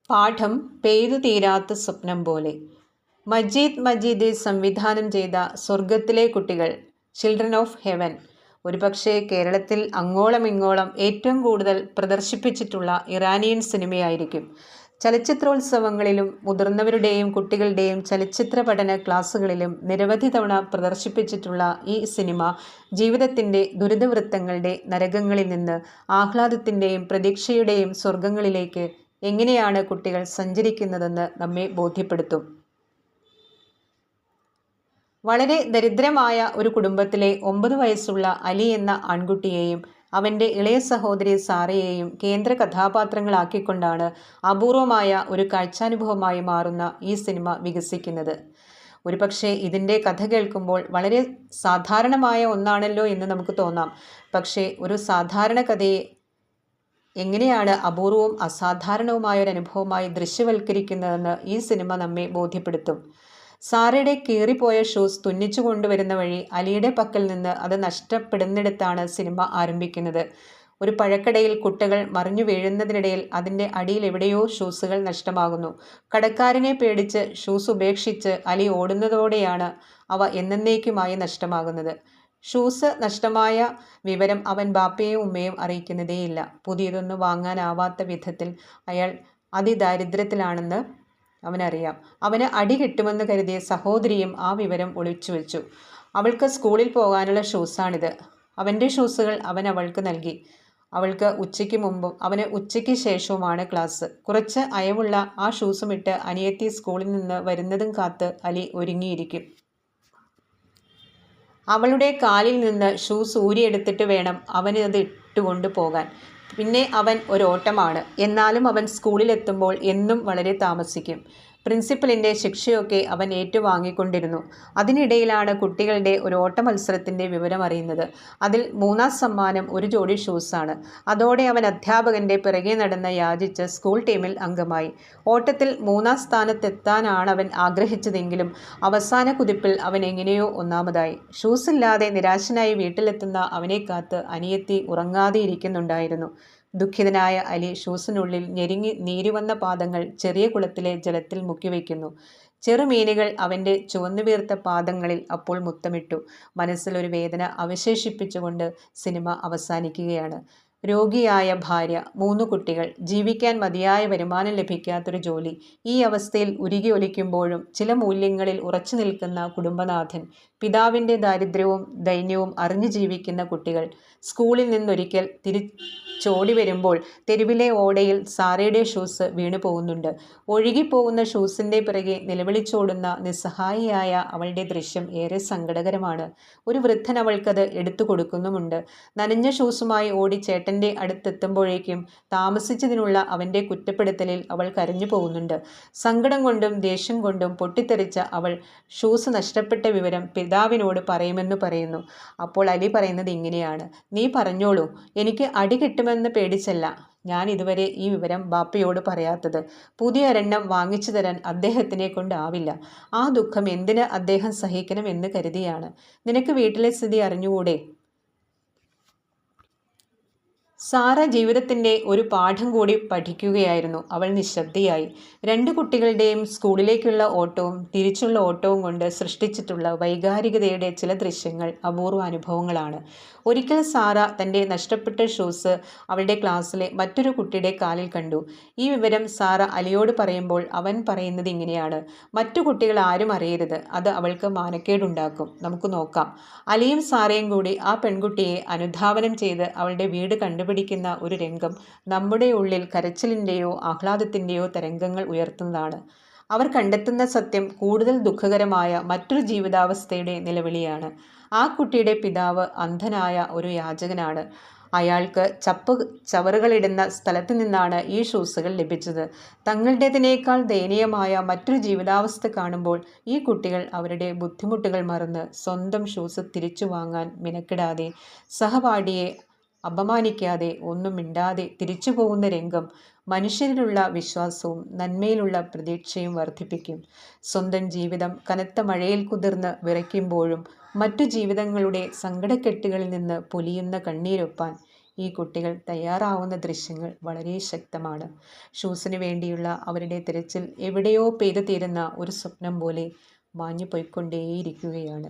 പാഠം പെയ്തു തീരാത്ത സ്വപ്നം പോലെ. മജീദ് സംവിധാനം ചെയ്ത സ്വർഗത്തിലെ കുട്ടികൾ, ചിൽഡ്രൻ ഓഫ് ഹെവൻ, ഒരുപക്ഷെ കേരളത്തിൽ അങ്ങോളം ഇങ്ങോളം ഏറ്റവും കൂടുതൽ പ്രദർശിപ്പിച്ചിട്ടുള്ള ഇറാനിയൻ സിനിമയായിരിക്കും. ചലച്ചിത്രോത്സവങ്ങളിലും മുതിർന്നവരുടെയും കുട്ടികളുടെയും ചലച്ചിത്ര പഠന ക്ലാസുകളിലും നിരവധി തവണ പ്രദർശിപ്പിച്ചിട്ടുള്ള ഈ സിനിമ ജീവിതത്തിൻ്റെ ദുരിതവൃത്തങ്ങളുടെ നരകങ്ങളിൽ നിന്ന് ആഹ്ലാദത്തിൻ്റെയും പ്രതീക്ഷയുടെയും സ്വർഗങ്ങളിലേക്ക് എങ്ങനെയാണ് കുട്ടികൾ സഞ്ചരിക്കുന്നതെന്ന് നമ്മെ ബോധ്യപ്പെടുത്തും. വളരെ ദരിദ്രമായ ഒരു കുടുംബത്തിലെ 9 വയസ്സുള്ള അലി എന്ന ആൺകുട്ടിയെയും അവൻ്റെ ഇളയ സഹോദരി സാറയെയും കേന്ദ്ര കഥാപാത്രങ്ങളാക്കിക്കൊണ്ടാണ് അപൂർവമായ ഒരു കാഴ്ചാനുഭവമായി മാറുന്ന ഈ സിനിമ വികസിക്കുന്നത്. ഒരുപക്ഷെ ഇതിൻ്റെ കഥ കേൾക്കുമ്പോൾ വളരെ സാധാരണമായ ഒന്നാണല്ലോ എന്ന് നമുക്ക് തോന്നാം. പക്ഷേ ഒരു സാധാരണ കഥയെ എങ്ങനെയാണ് അപൂർവവും അസാധാരണവുമായ ഒരു അനുഭവമായി ദൃശ്യവൽക്കരിക്കുന്നതെന്ന് ഈ സിനിമ നമ്മെ ബോധ്യപ്പെടുത്തും. സാറയുടെ കീറിപ്പോയ ഷൂസ് തുന്നിച്ചു കൊണ്ടുവരുന്ന വഴി അലിയുടെ പക്കൽ നിന്ന് അത് നഷ്ടപ്പെടുന്നിടത്താണ് സിനിമ ആരംഭിക്കുന്നത്. ഒരു പഴക്കടയിൽ കുട്ടികൾ മറിഞ്ഞു വീഴുന്നതിനിടയിൽ അതിൻ്റെ അടിയിൽ എവിടെയോ ഷൂസുകൾ നഷ്ടമാകുന്നു. കടക്കാരനെ പേടിച്ച് ഷൂസ് ഉപേക്ഷിച്ച് അലി ഓടുന്നതോടെയാണ് അവ എന്നേക്കുമായി നഷ്ടമാകുന്നത്. ഷൂസ് നഷ്ടമായ വിവരം അവൻ ബാപ്പയെയും ഉമ്മയും അറിയിക്കുന്നതേയില്ല. പുതിയതൊന്നും വാങ്ങാനാവാത്ത വിധത്തിൽ അയാൾ അതിദാരിദ്ര്യത്തിലാണെന്ന് അവനറിയാം. അവന് അടി കിട്ടുമെന്ന് കരുതിയ സഹോദരിയും ആ വിവരം ഒളിച്ചു വെച്ചു. അവൾക്ക് സ്കൂളിൽ പോകാനുള്ള ഷൂസാണിത്. അവൻ്റെ ഷൂസുകൾ അവൻ അവൾക്ക് നൽകി. അവൾക്ക് ഉച്ചയ്ക്ക് മുമ്പും അവന് ഉച്ചയ്ക്ക് ശേഷവുമാണ് ക്ലാസ്. കുറച്ച് അയവുള്ള ആ ഷൂസുമിട്ട് അനിയത്തി സ്കൂളിൽ നിന്ന് വരുന്നതും കാത്ത് അലി ഒരുങ്ങിയിരിക്കും. അവളുടെ കാലിൽ നിന്ന് ഷൂസ് ഊരിയെടുത്തിട്ട് വേണം അവന് അത് ഇട്ടുകൊണ്ട് പോകാൻ. പിന്നെ അവൻ ഒരോട്ടമാണ്. എന്നാലും അവൻ സ്കൂളിലെത്തുമ്പോൾ എന്നും വളരെ താമസിക്കും. പ്രിൻസിപ്പലിൻ്റെ ശിക്ഷയൊക്കെ അവൻ ഏറ്റുവാങ്ങിക്കൊണ്ടിരുന്നു. അതിനിടയിലാണ് കുട്ടികളുടെ ഒരു ഓട്ട മത്സരത്തിൻ്റെ വിവരം അറിയുന്നത്. അതിൽ 3ാം സമ്മാനം ഒരു ജോഡി ഷൂസാണ്. അതോടെ അവൻ അധ്യാപകൻ്റെ പിറകെ നടന്ന് യാചിച്ച് സ്കൂൾ ടീമിൽ അംഗമായി. ഓട്ടത്തിൽ 3ാം സ്ഥാനത്തെത്താനാണ് അവൻ ആഗ്രഹിച്ചതെങ്കിലും അവസാന കുതിപ്പിൽ അവൻ എങ്ങനെയോ ഒന്നാമതായി. ഷൂസില്ലാതെ നിരാശനായി വീട്ടിലെത്തുന്ന അവനെ കാത്ത് അനിയത്തി ഉറങ്ങാതെ ഇരിക്കുന്നുണ്ടായിരുന്നു. ദുഃഖിതനായ അലി ഷൂസിനുള്ളിൽ ഞെരുങ്ങി നീരുവന്ന പാദങ്ങൾ ചെറിയ കുളത്തിലെ ജലത്തിൽ മുക്കിവെക്കുന്നു. ചെറുമീനുകൾ അവൻ്റെ ചുവന്നുവീർത്ത പാദങ്ങളിൽ അപ്പോൾ മുത്തമിട്ടു. മനസ്സിലൊരു വേദന അവശേഷിപ്പിച്ചുകൊണ്ട് സിനിമ അവസാനിക്കുകയാണ്. രോഗിയായ ഭാര്യ, 3 കുട്ടികൾ, ജീവിക്കാൻ മതിയായ വരുമാനം ലഭിക്കാത്തൊരു ജോലി. ഈ അവസ്ഥയിൽ ഉരുകി ഒലിക്കുമ്പോഴും ചില മൂല്യങ്ങളിൽ ഉറച്ചു നിൽക്കുന്ന കുടുംബനാഥൻ, പിതാവിൻ്റെ ദാരിദ്ര്യവും ദൈന്യവും അറിഞ്ഞു ജീവിക്കുന്ന കുട്ടികൾ. സ്കൂളിൽ നിന്നൊരിക്കൽ തിരിച്ചോടി വരുമ്പോൾ തെരുവിലെ ഓടയിൽ സാറയുടെ ഷൂസ് വീണു പോകുന്നുണ്ട്. ഒഴുകിപ്പോകുന്ന ഷൂസിൻ്റെ പിറകെ നിലവിളിച്ചോടുന്ന നിസ്സഹായിയായ അവളുടെ ദൃശ്യം ഏറെ സങ്കടകരമാണ്. ഒരു വൃദ്ധൻ അവൾക്കത് എടുത്തു കൊടുക്കുന്നുമുണ്ട്. നനഞ്ഞ ഷൂസുമായി ഓടി ചേട്ടൻ്റെ അടുത്തെത്തുമ്പോഴേക്കും താമസിച്ചതിനുള്ള അവൻ്റെ കുറ്റപ്പെടുത്തലിൽ അവൾ കരഞ്ഞു പോകുന്നുണ്ട്. സങ്കടം കൊണ്ടും ദേഷ്യം കൊണ്ടും പൊട്ടിത്തെറിച്ച അവൾ ഷൂസ് നഷ്ടപ്പെട്ട വിവരം പിതാവിനോട് പറയുമെന്ന് പറയുന്നു. അപ്പോൾ അലി പറയുന്നത് ഇങ്ങനെയാണ്: "നീ പറഞ്ഞോളൂ, എനിക്ക് അടി കിട്ടുമെന്ന് പേടിച്ചല്ല ഞാൻ ഇതുവരെ ഈ വിവരം ബാപ്പയോട് പറയാത്തത്. പുതിയ ഒരെണ്ണം വാങ്ങിച്ചു തരാൻ അദ്ദേഹത്തിനെ കൊണ്ടാവില്ല. ആ ദുഃഖം എന്തിന് അദ്ദേഹം സഹിക്കണം എന്ന് കരുതിയാണ്. നിനക്ക് വീട്ടിലെ സ്ഥിതി അറിഞ്ഞുകൂടെ?" സാറ ജീവിതത്തിൻ്റെ ഒരു പാഠം കൂടി പഠിക്കുകയായിരുന്നു. അവൾ നിശബ്ദയായി. 2 കുട്ടികളുടെയും സ്കൂളിലേക്കുള്ള ഓട്ടവും തിരിച്ചുള്ള ഓട്ടവും കൊണ്ട് സൃഷ്ടിച്ചിട്ടുള്ള വൈകാരികതയുടെ ചില ദൃശ്യങ്ങൾ അപൂർവ അനുഭവങ്ങളാണ്. ഒരിക്കൽ സാറ തൻ്റെ നഷ്ടപ്പെട്ട ഷൂസ് അവളുടെ ക്ലാസ്സിലെ മറ്റൊരു കുട്ടിയുടെ കാലിൽ കണ്ടു. ഈ വിവരം സാറ അലിയോട് പറയുമ്പോൾ അവൻ പറയുന്നത് ഇങ്ങനെയാണ്: "മറ്റു കുട്ടികൾ ആരും അറിയരുത്, അത് അവൾക്ക് മാനക്കേടുണ്ടാക്കും. നമുക്ക് നോക്കാം." അലിയും സാറയും കൂടി ആ പെൺകുട്ടിയെ അനുധാവനം ചെയ്ത് അവളുടെ വീട് കണ്ടുപിടിക്കുന്ന ഒരു രംഗം നമ്മുടെ ഉള്ളിൽ കരച്ചിലിൻ്റെയോ ആഹ്ലാദത്തിൻ്റെയോ തരംഗങ്ങൾ ഉയർത്തുന്നതാണ്. അവർ കണ്ടെത്തുന്ന സത്യം കൂടുതൽ ദുഃഖകരമായ മറ്റൊരു ജീവിതാവസ്ഥയുടെ നിലവിളിയാണ്. ആ കുട്ടിയുടെ പിതാവ് അന്ധനായ ഒരു യാചകനാണ്. അയാൾക്ക് ചവറുകളിടുന്ന സ്ഥലത്തു നിന്നാണ് ഈ ഷൂസുകൾ ലഭിച്ചത്. തങ്ങളുടേതിനേക്കാൾ ദയനീയമായ മറ്റൊരു ജീവിതാവസ്ഥ കാണുമ്പോൾ ഈ കുട്ടികൾ അവരുടെ ബുദ്ധിമുട്ടുകൾ മറന്ന് സ്വന്തം ഷൂസ് തിരിച്ചു വാങ്ങാൻ മിനക്കിടാതെ, സഹപാഠിയെ അപമാനിക്കാതെ, ഒന്നും മിണ്ടാതെ തിരിച്ചു പോകുന്ന രംഗം മനുഷ്യരിലുള്ള വിശ്വാസവും നന്മയിലുള്ള പ്രതീക്ഷയും വർദ്ധിപ്പിക്കും. സ്വന്തം ജീവിതം കനത്ത മഴയിൽ കുതിർന്ന് വിറയ്ക്കുമ്പോഴും മറ്റു ജീവിതങ്ങളുടെ സങ്കടക്കെട്ടുകളിൽ നിന്ന് പൊലിയുന്ന കണ്ണീരൊപ്പാൻ ഈ കുട്ടികൾ തയ്യാറാവുന്ന ദൃശ്യങ്ങൾ വളരെ ശക്തമാണ്. ഷൂസിന് വേണ്ടിയുള്ള അവരുടെ തിരച്ചിൽ എവിടെയോ പെയ്തു തീരുന്ന ഒരു സ്വപ്നം പോലെ മാഞ്ഞു പോയിക്കൊണ്ടേയിരിക്കുകയാണ്.